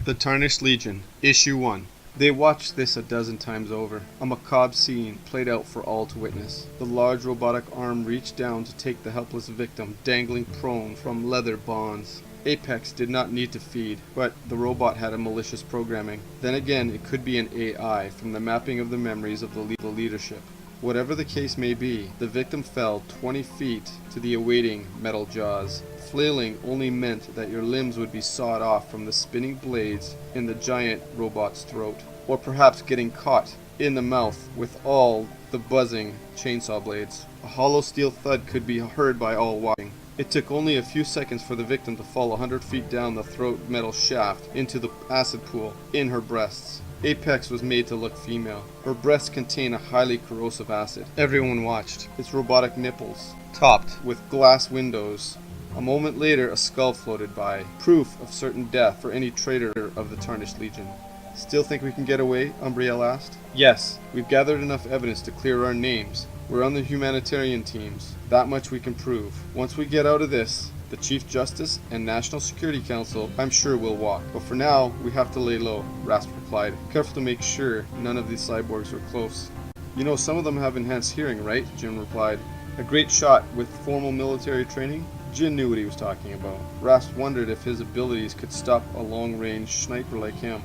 The Tarnished Legion, Issue 1. They watched this a dozen times over, a macabre scene played out for all to witness. The large robotic arm reached down to take the helpless victim, dangling prone from leather bonds. Apex did not need to feed, but the robot had a malicious programming. Then again, it could be an AI from the mapping of the memories of the leadership. Whatever the case may be, the victim fell 20 feet to the awaiting metal jaws. Flailing only meant that your limbs would be sawed off from the spinning blades in the giant robot's throat, or perhaps getting caught in the mouth with all the buzzing chainsaw blades. A hollow steel thud could be heard by all watching. It took only a few seconds for the victim to fall 100 feet down the throat metal shaft into the acid pool in her breasts. Apex was made to look female. Her breasts contain a highly corrosive acid. Everyone watched. Its robotic nipples, topped with glass windows. A moment later, a skull floated by, proof of certain death for any traitor of the Tarnished Legion. Still think we can get away? Umbriel asked. Yes, we've gathered enough evidence to clear our names. We're on the humanitarian teams. That much we can prove. Once we get out of this, the Chief Justice and National Security Council, I'm sure will walk. But for now, we have to lay low, Rasp replied, careful to make sure none of these cyborgs were close. You know, some of them have enhanced hearing, right? Jin replied. A great shot with formal military training? Jin knew what he was talking about. Rasp wondered if his abilities could stop a long-range sniper like him.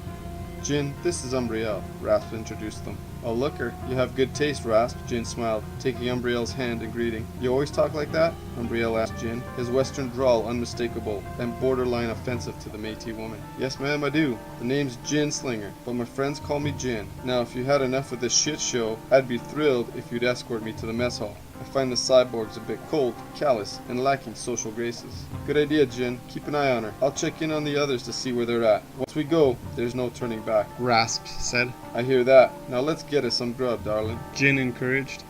Jin, this is Umbriel, Rasp introduced them. A looker. You have good taste, Rasp, Jin smiled, taking Umbriel's hand in greeting. You always talk like that? Umbriel asked Jin, his western drawl unmistakable and borderline offensive to the Métis woman. Yes, ma'am, I do. The name's Jin Slinger, but my friends call me Jin. Now, if you had enough of this shit show, I'd be thrilled if you'd escort me to the mess hall. I find the cyborgs a bit cold, callous, and lacking social graces. Good idea, Jin. Keep an eye on her. I'll check in on the others to see where they're at. Once we go, there's no turning back, Rasp said. I hear that. Now let's get us some grub, darling, Jin encouraged.